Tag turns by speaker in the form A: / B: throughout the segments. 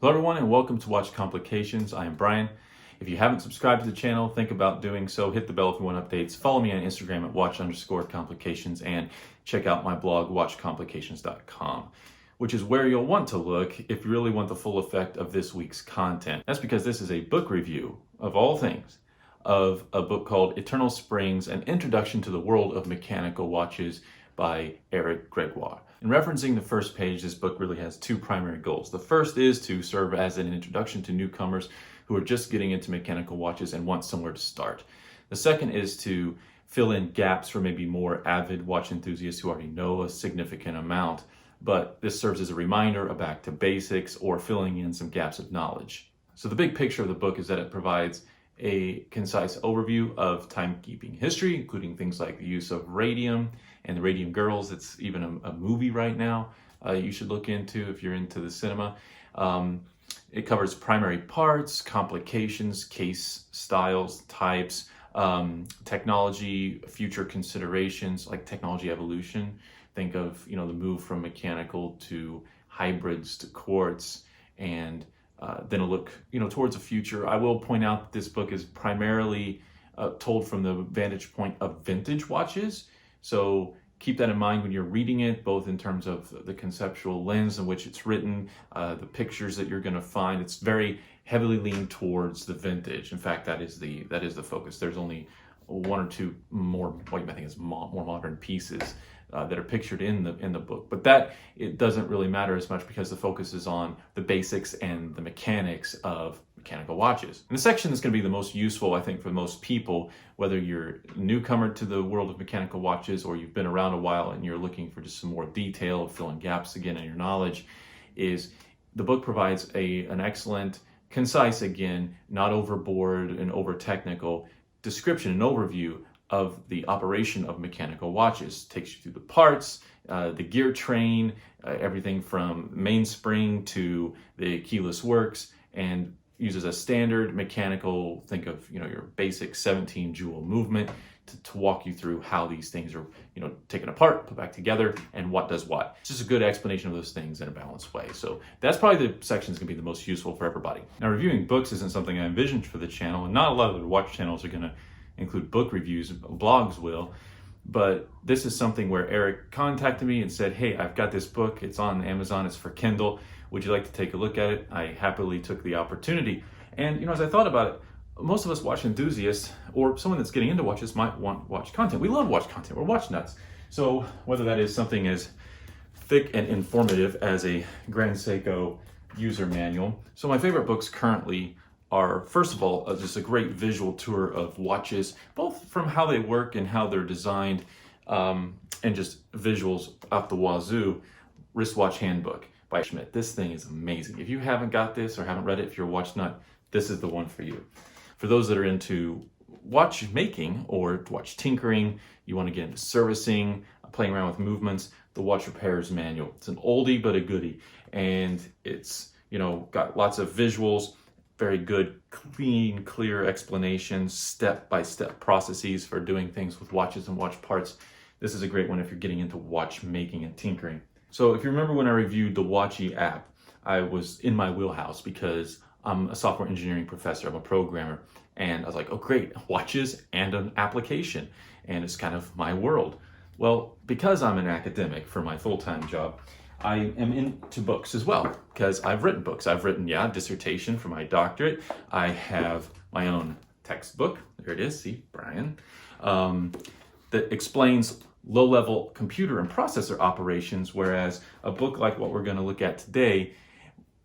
A: Hello everyone and welcome to Watch Complications. I am Brian. If you haven't subscribed to the channel, think about doing so. Hit the bell if you want updates. Follow me on Instagram at watch_complications and check out my blog watchcomplications.com, which is where you'll want to look if you really want the full effect of this week's content. That's because this is a book review, of all things, of a book called Eternal Springs, An Introduction to the World of Mechanical Watches by Eric Grégoire. In referencing the first page, this book really has two primary goals. The first is to serve as an introduction to newcomers who are just getting into mechanical watches and want somewhere to start. The second is to fill in gaps for maybe more avid watch enthusiasts who already know a significant amount, but this serves as a reminder, a back to basics, or filling in some gaps of knowledge. So the big picture of the book is that it provides a concise overview of timekeeping history, including things like the use of radium and the Radium Girls. It's even a movie right now you should look into if you're into the cinema. It covers primary parts, complications, case styles, types, technology, future considerations like technology evolution. Think of the move from mechanical to hybrids to quartz, and then a look towards the future. I will point out that this book is primarily told from the vantage point of vintage watches. So keep that in mind when you're reading it, both in terms of the conceptual lens in which it's written, the pictures that you're going to find. It's very heavily leaned towards the vintage. In fact, that is the focus. There's only one or two more, what you might think is more modern pieces that are pictured in the book, but that it doesn't really matter as much because the focus is on the basics and the mechanics of mechanical watches. And the section that's going to be the most useful, I think, for most people, whether you're a newcomer to the world of mechanical watches or you've been around a while and you're looking for just some more detail, filling gaps again in your knowledge, is the book provides an excellent, concise, again, not overboard and over technical description and overview of the operation of mechanical watches. Takes you through the parts, the gear train, everything from mainspring to the keyless works, and uses a standard mechanical, think of your basic 17 joule movement to walk you through how these things are taken apart, put back together, and what does what. It's just a good explanation of those things in a balanced way. So that's probably the section that's going to be the most useful for everybody. Now, reviewing books isn't something I envisioned for the channel, and not a lot of the watch channels are going to include book reviews. Blogs will, but this is something where Eric contacted me and said, hey, I've got this book, it's on Amazon, it's for Kindle, would you like to take a look at it? I happily took the opportunity. And as I thought about it, most of us watch enthusiasts or someone that's getting into watches might want watch content. We love watch content, we're watch nuts. So whether that is something as thick and informative as a Grand Seiko user manual. So my favorite books currently are, first of all, just a great visual tour of watches, both from how they work and how they're designed, and just visuals out the wazoo. Wristwatch Handbook by Schmidt. This thing is amazing. If you haven't got this or haven't read it, if you're a watch nut, this is the one for you. For those that are into watch making or watch tinkering, you want to get into servicing, playing around with movements, the Watch Repairer's Manual. It's an oldie but a goodie, and it's got lots of visuals, very good, clean, clear explanations, step-by-step processes for doing things with watches and watch parts. This is a great one if you're getting into watch making and tinkering. So if you remember when I reviewed the Watchy app, I was in my wheelhouse because I'm a software engineering professor, I'm a programmer, and I was like, oh great, watches and an application, and it's kind of my world. Well, because I'm an academic for my full-time job, I am into books as well, because I've written books. I've written, a dissertation for my doctorate. I have my own textbook. There it is, see, Brian, that explains low-level computer and processor operations, whereas a book like what we're going to look at today,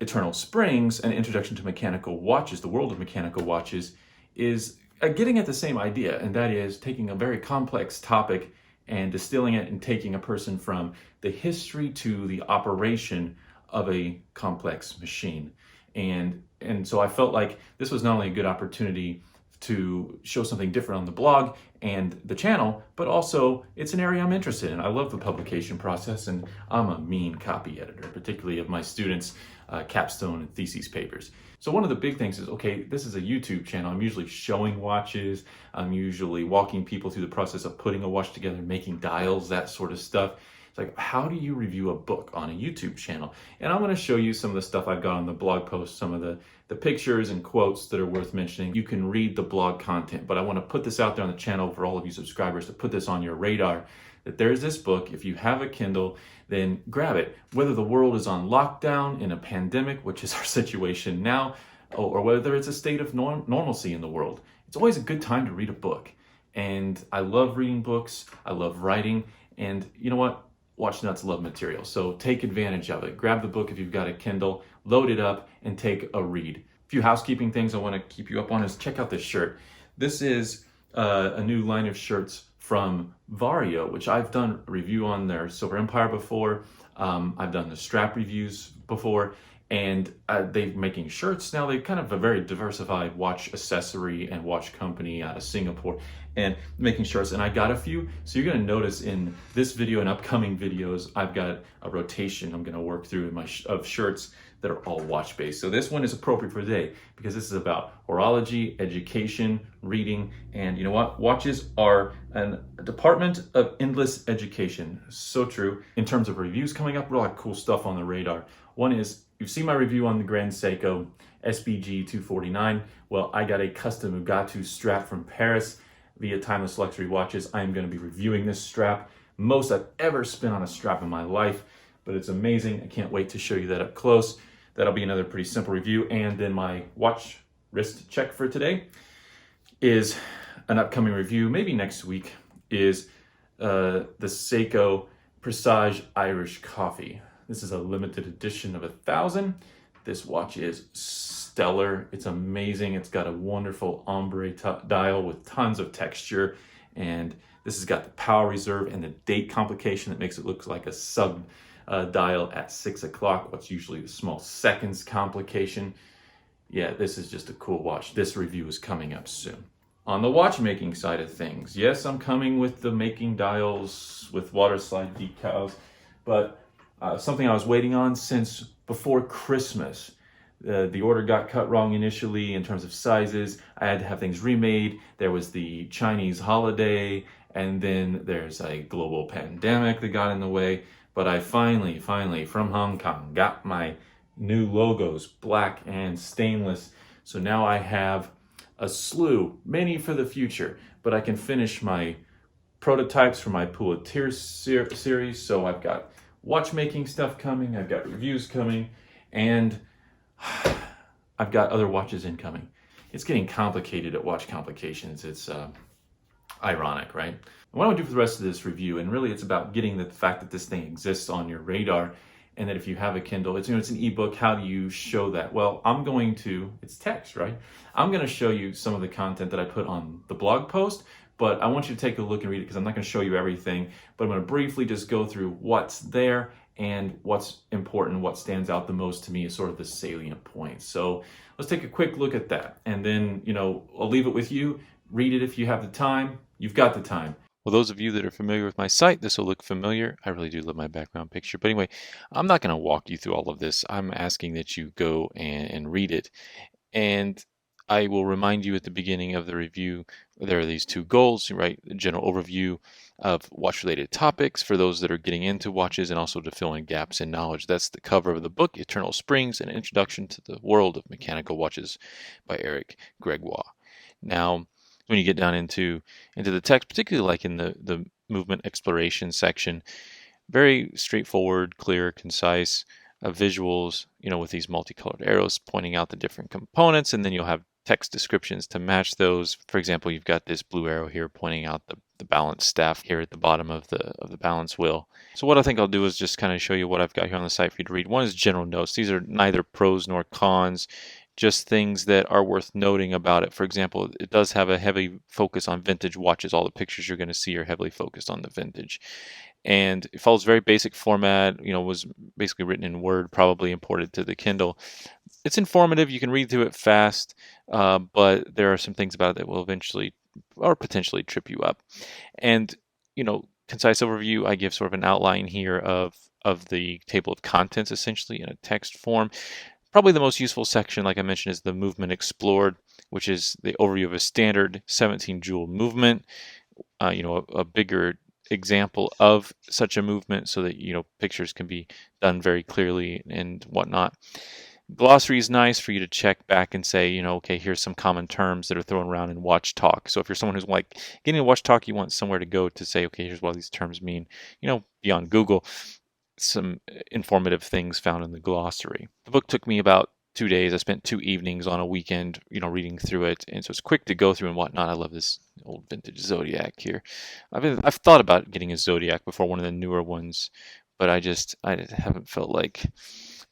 A: Eternal Springs, An Introduction to Mechanical Watches, the World of Mechanical Watches, is getting at the same idea, and that is taking a very complex topic and distilling it and taking a person from the history to the operation of a complex machine. And so I felt like this was not only a good opportunity to show something different on the blog and the channel, but also it's an area I'm interested in. I love the publication process, and I'm a mean copy editor, particularly of my students' capstone and thesis papers. So one of the big things is, okay, this is a YouTube channel. I'm usually showing watches. I'm usually walking people through the process of putting a watch together, making dials, that sort of stuff. It's like, how do you review a book on a YouTube channel? And I'm going to show you some of the stuff I've got on the blog post, some of the pictures and quotes that are worth mentioning. You can read the blog content, but I want to put this out there on the channel for all of you subscribers to put this on your radar, that there's this book. If you have a Kindle, then grab it. Whether the world is on lockdown in a pandemic, which is our situation now, or whether it's a state of normalcy in the world, it's always a good time to read a book. And I love reading books. I love writing. And you know what? Watch Nuts love material. So take advantage of it. Grab the book if you've got a Kindle, load it up, and take a read. A few housekeeping things I want to keep you up on is check out this shirt. This is a new line of shirts from Vario, which I've done a review on their Silver Empire before. I've done the strap reviews before. And they're making shirts now. They're kind of a very diversified watch accessory and watch company out of Singapore, and making shirts. And I got a few. So you're going to notice in this video and upcoming videos, I've got a rotation I'm going to work through in of shirts that are all watch based. So this one is appropriate for today because this is about horology, education, reading, and you know what? Watches are a department of endless education. So true. In terms of reviews coming up, a lot of cool stuff on the radar. One is, you've seen my review on the Grand Seiko SBG 249. Well, I got a custom Mugatu strap from Paris via Timeless Luxury Watches. I'm going to be reviewing this strap. Most I've ever spent on a strap in my life, but it's amazing. I can't wait to show you that up close. That'll be another pretty simple review. And then my watch wrist check for today is an upcoming review, maybe next week, is the Seiko Presage Irish Coffee. This is a limited edition of 1,000. This watch is stellar. It's amazing. It's got a wonderful ombre dial with tons of texture. And this has got the power reserve and the date complication that makes it look like a sub dial at 6 o'clock, what's usually the small seconds complication. Yeah, this is just a cool watch. This review is coming up soon. On the watchmaking side of things, yes, I'm coming with the making dials with water slide decals, but something I was waiting on since before Christmas. The order got cut wrong initially in terms of sizes. I had to have things remade. There was the Chinese holiday, and then there's a global pandemic that got in the way. But I finally, from Hong Kong, got my new logos, black and stainless. So now I have a slew, many for the future, but I can finish my prototypes for my Pouletir series. So I've got watchmaking stuff coming, I've got reviews coming, and I've got other watches incoming. It's getting complicated at Watch Complications. It's ironic, right? What I want to do for the rest of this review, and really it's about getting the fact that this thing exists on your radar, and that if you have a Kindle, it's an ebook. How do you show that? Well, it's text, right? I'm going to show you some of the content that I put on the blog post, but I want you to take a look and read it because I'm not going to show you everything, but I'm going to briefly just go through what's there and what's important, what stands out the most to me is sort of the salient points. So let's take a quick look at that. And then, I'll leave it with you. Read it if you have the time. You've got the time. Well, those of you that are familiar with my site, this will look familiar. I really do love my background picture. But anyway, I'm not going to walk you through all of this. I'm asking that you go and read it. And I will remind you at the beginning of the review, there are these two goals, right? A general overview of watch-related topics for those that are getting into watches, and also to fill in gaps in knowledge. That's the cover of the book, Eternal Springs, An Introduction to the World of Mechanical Watches by Eric Grégoire. Now, when you get down into the text, particularly like in the movement exploration section, very straightforward, clear, concise visuals, with these multicolored arrows pointing out the different components, and then you'll have text descriptions to match those. For example, you've got this blue arrow here pointing out the balance staff here at the bottom of the balance wheel. So what I think I'll do is just kind of show you what I've got here on the site for you to read. One is general notes. These are neither pros nor cons, just things that are worth noting about it. For example, it does have a heavy focus on vintage watches. All the pictures you're going to see are heavily focused on the vintage. And it follows very basic format, was basically written in Word, probably imported to the Kindle. It's informative. You can read through it fast, but there are some things about it that will eventually or potentially trip you up. And, concise overview, I give sort of an outline here of the table of contents, essentially in a text form. Probably the most useful section, like I mentioned, is the movement explored, which is the overview of a standard 17 jewel movement. A bigger example of such a movement so that, pictures can be done very clearly and whatnot. Glossary is nice for you to check back and say, okay, here's some common terms that are thrown around in Watch Talk. So if you're someone who's like getting a Watch Talk, you want somewhere to go to say, okay, here's what these terms mean, beyond Google, some informative things found in the glossary. The book took me about 2 days. I spent 2 evenings on a weekend, reading through it, and so it's quick to go through and whatnot. I love this old vintage Zodiac here. I've thought about getting a Zodiac before, one of the newer ones, but I haven't felt like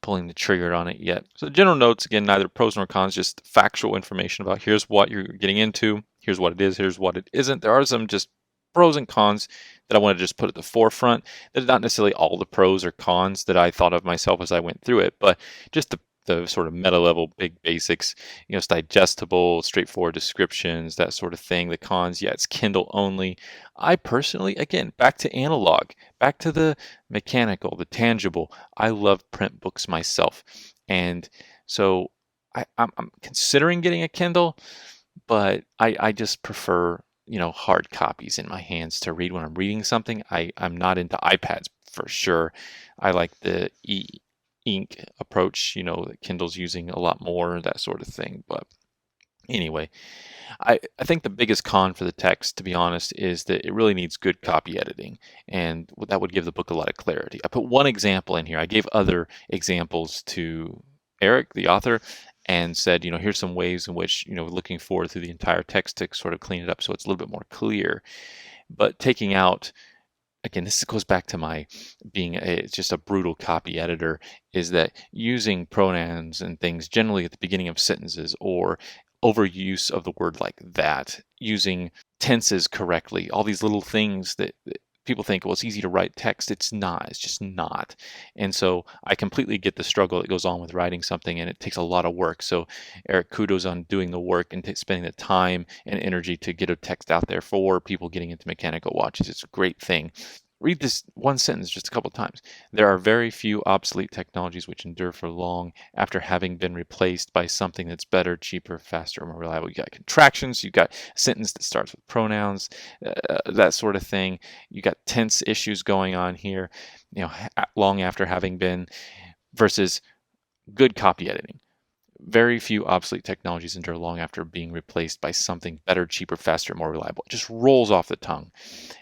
A: pulling the trigger on it yet. So the general notes, again, neither pros nor cons, just factual information about here's what you're getting into, here's what it is, here's what it isn't. There are some just pros and cons that I want to just put at the forefront. There's not necessarily all the pros or cons that I thought of myself as I went through it, but just the sort of meta level big basics, it's digestible, straightforward descriptions, that sort of thing. The cons, yeah, it's Kindle only. I personally, again, back to analog, back to the mechanical, the tangible. I love print books myself. And so I'm considering getting a Kindle, but I just prefer, hard copies in my hands to read when I'm reading something. I'm not into iPads for sure. I like the ink approach, that Kindle's using a lot more, that sort of thing. But anyway, I think the biggest con for the text, to be honest, is that it really needs good copy editing, and that would give the book a lot of clarity. I put one example in here. I gave other examples to Eric, the author, and said, here's some ways in which, looking forward through the entire text to sort of clean it up so it's a little bit more clear. But taking out, again, this goes back to my being just a brutal copy editor, is that using pronouns and things generally at the beginning of sentences, or overuse of the word like that, using tenses correctly, all these little things that people think, well, it's easy to write text. It's not. It's just not. And so I completely get the struggle that goes on with writing something, and it takes a lot of work. So Eric, kudos on doing the work and spending the time and energy to get a text out there for people getting into mechanical watches. It's a great thing. Read this one sentence just a couple of times. There are very few obsolete technologies which endure for long after having been replaced by something that's better, cheaper, faster, more reliable. You got contractions, you got a sentence that starts with pronouns, that sort of thing. You got tense issues going on here, long after having been, versus good copy editing. Very few obsolete technologies endure long after being replaced by something better, cheaper, faster, more reliable. It just rolls off the tongue.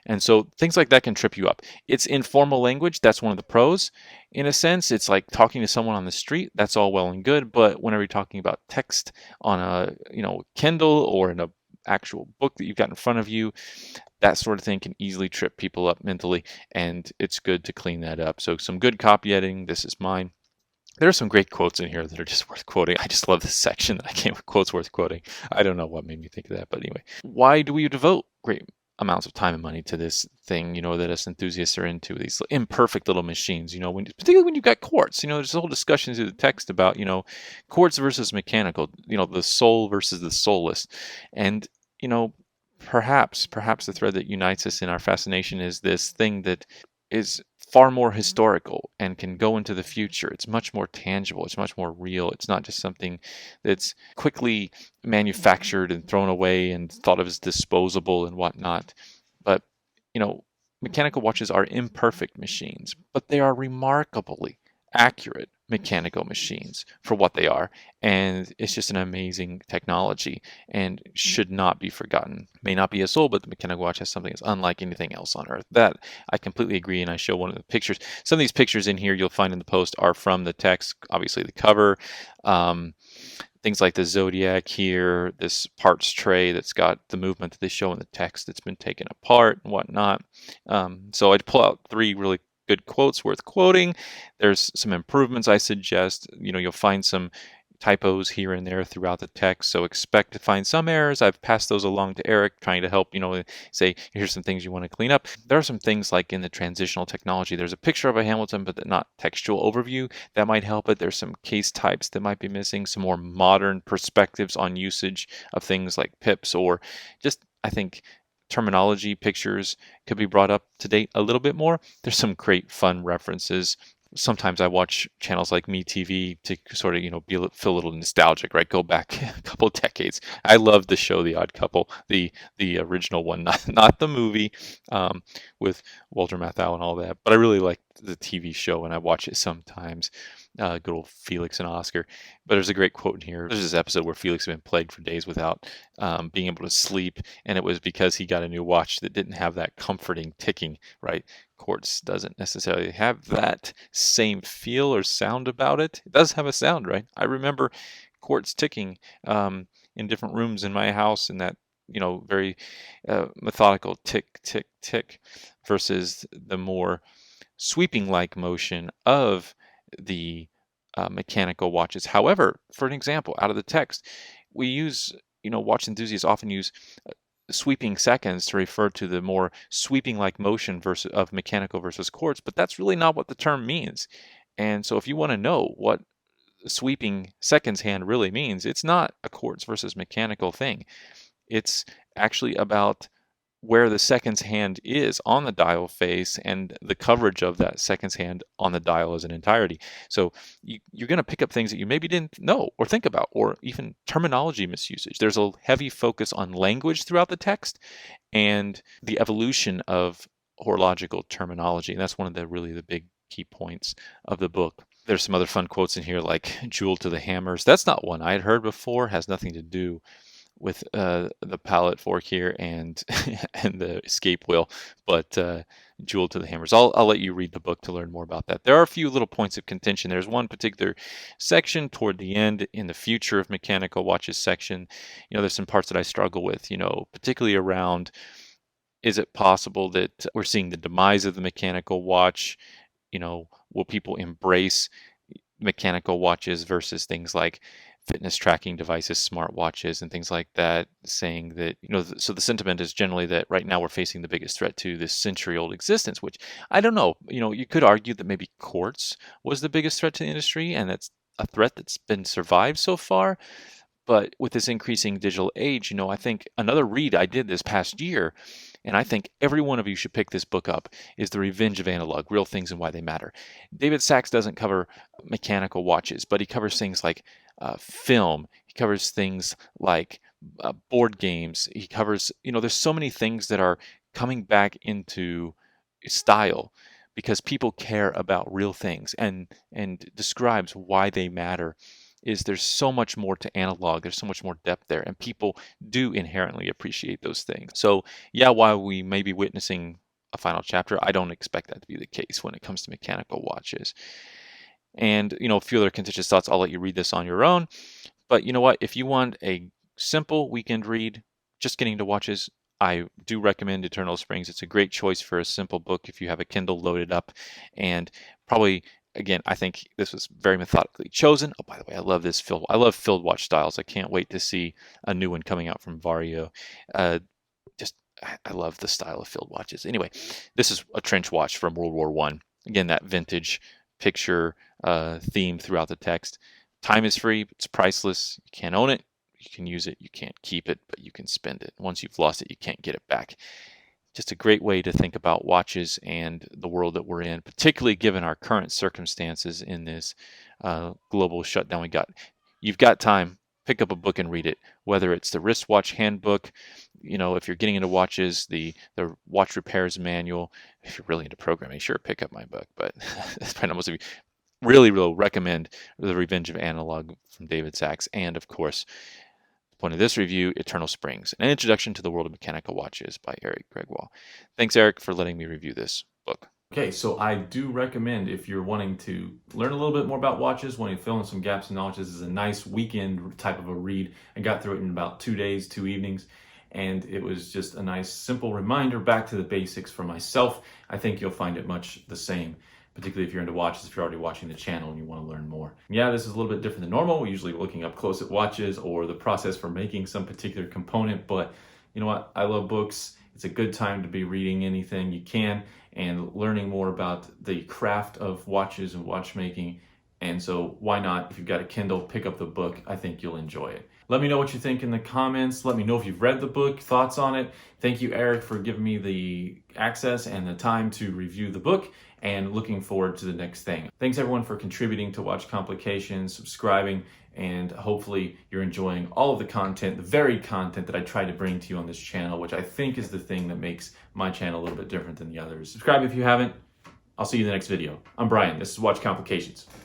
A: And so things like that can trip you up. It's informal language. That's one of the pros. In a sense, it's like talking to someone on the street. That's all well and good. But whenever you're talking about text on a Kindle or in a actual book that you've got in front of you, that sort of thing can easily trip people up mentally. And it's good to clean that up. So some good copy editing. This is mine. There are some great quotes in here that are just worth quoting. I just love this section that I came with quotes worth quoting. I don't know what made me think of that, but anyway. Why do we devote great amounts of time and money to this thing, that us enthusiasts are into, these imperfect little machines, particularly when you've got quartz, there's a whole discussion through the text about, quartz versus mechanical, the soul versus the soulless. And, perhaps the thread that unites us in our fascination is this thing that is far more historical and can go into the future. It's much more tangible. It's much more real. It's not just something that's quickly manufactured and thrown away and thought of as disposable and whatnot. But, mechanical watches are imperfect machines, but they are remarkably accurate mechanical machines for what they are. And it's just an amazing technology and should not be forgotten. May not be a soul, but the mechanical watch has something that's unlike anything else on earth. That I completely agree, and I show one of the pictures. Some of these pictures in here you'll find in the post are from the text, obviously the cover. Things like the Zodiac here, this parts tray that's got the movement that they show in the text that's been taken apart and whatnot. So I'd pull out 3 really good quotes worth quoting. There's some improvements I suggest. You'll find some typos here and there throughout the text, so expect to find some errors. I've passed those along to Eric, trying to help, say, here's some things you want to clean up. There are some things like in the transitional technology, there's a picture of a Hamilton, but not textual overview. That might help it. There's some case types that might be missing, some more modern perspectives on usage of things like pips, or just, I think, terminology, pictures could be brought up to date a little bit more. There's some great fun references
B: sometimes I watch channels like MeTV to sort of, feel a little nostalgic, right? Go back a couple of decades. I love the show The Odd Couple, the original one, not the movie with Walter Matthau and all that, but I really like the TV show and I watch it sometimes. Good old Felix and Oscar. But there's a great quote in here. There's this episode where Felix had been plagued for days without being able to sleep, and it was because he got a new watch that didn't have that comforting ticking, right? Quartz doesn't necessarily have that same feel or sound about it. It does have a sound, right? I remember quartz ticking in different rooms in my house, in that very methodical tick, tick, tick, versus the more sweeping like motion of the mechanical watches. However, for an example, out of the text, we use, watch enthusiasts often use sweeping seconds to refer to the more sweeping like motion of mechanical versus quartz, but that's really not what the term means. And so if you want to know what sweeping seconds hand really means, it's not a quartz versus mechanical thing. It's actually about where the seconds hand is on the dial face and the coverage of that seconds hand on the dial as an entirety. So you're going to pick up things that you maybe didn't know or think about, or even terminology misusage. There's a heavy focus on language throughout the text and the evolution of horological terminology. And that's one of the big key points of the book. There's some other fun quotes in here, like "jewel to the hammers." That's not one I had heard before. Has nothing to do with the palette fork here and and the escape wheel, but "jewel to the hammers." I'll let you read the book to learn more about that. There are a few little points of contention. There's one particular section toward the end in the future of mechanical watches section. There's some parts that I struggle with. Particularly around, is it possible that we're seeing the demise of the mechanical watch? Will people embrace mechanical watches versus things like fitness tracking devices, smartwatches, and things like that, saying that, so the sentiment is generally that right now we're facing the biggest threat to this century-old existence, which I don't know. You could argue that maybe quartz was the biggest threat to the industry, and that's a threat that's been survived so far. But with this increasing digital age, I think another read I did this past year, and I think every one of you should pick this book up, is The Revenge of Analog, Real Things and Why They Matter. David Sachs doesn't cover mechanical watches, but he covers things like film. He covers things like board games. He covers, there's so many things that are coming back into style because people care about real things, and describes why they matter. There's so much more to analog, there's so much more depth there, and people do inherently appreciate those things. So yeah, while we may be witnessing a final chapter, I don't expect that to be the case when it comes to mechanical watches. And a few other contentious thoughts, I'll let you read this on your own. But you know what, if you want a simple weekend read, just getting into watches, I do recommend Eternal Springs. It's a great choice for a simple book if you have a Kindle loaded up, and probably, again, I think this was very methodically chosen. Oh, by the way, I love filled watch styles. I can't wait to see a new one coming out from Vario. I love the style of filled watches. Anyway, this is a trench watch from World War I. Again, that vintage picture theme throughout the text. Time is free, it's priceless. You can't own it, you can use it, you can't keep it, but you can spend it. Once you've lost it, you can't get it back. Just a great way to think about watches and the world that we're in, particularly given our current circumstances in this global shutdown. You've got time, pick up a book and read it, whether it's the wristwatch handbook, if you're getting into watches, the watch repairs manual. If you're really into programming, sure, pick up my book, but that's probably not most of you. Really recommend The Revenge of Analog from David Sachs, and of course, the point of this review, Eternal Springs, an introduction to the world of mechanical watches by Eric Grégoire. Thanks, Eric, for letting me review this book.
A: Okay, so I do recommend, if you're wanting to learn a little bit more about watches, wanting to fill in some gaps in knowledge, this is a nice weekend type of a read. I got through it in about 2 days, 2 evenings, and it was just a nice, simple reminder back to the basics for myself. I think you'll find it much the same, particularly if you're into watches, if you're already watching the channel and you want to learn more. Yeah, this is a little bit different than normal. We're usually looking up close at watches or the process for making some particular component, but you know what? I love books. It's a good time to be reading anything you can and learning more about the craft of watches and watchmaking. And so why not, if you've got a Kindle, pick up the book. I think you'll enjoy it. Let me know what you think in the comments. Let me know if you've read the book, thoughts on it. Thank you, Eric, for giving me the access and the time to review the book. and looking forward to the next thing. Thanks everyone for contributing to Watch Complications, subscribing, and hopefully you're enjoying all of the content, the varied content that I try to bring to you on this channel, which I think is the thing that makes my channel a little bit different than the others. Subscribe if you haven't. I'll see you in the next video. I'm Brian. This is Watch Complications.